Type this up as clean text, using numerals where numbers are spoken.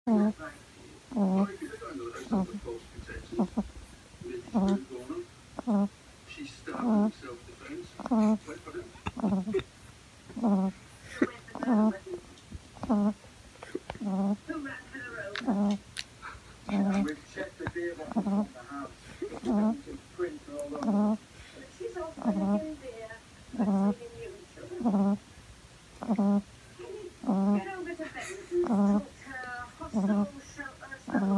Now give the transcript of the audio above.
Sorry if you don't know her number false pretenses. Mrs. Groom, she started in self-defense. Went for him. We've checked the beer bottles from the house. Some prints all over. She's off making beer. That's you.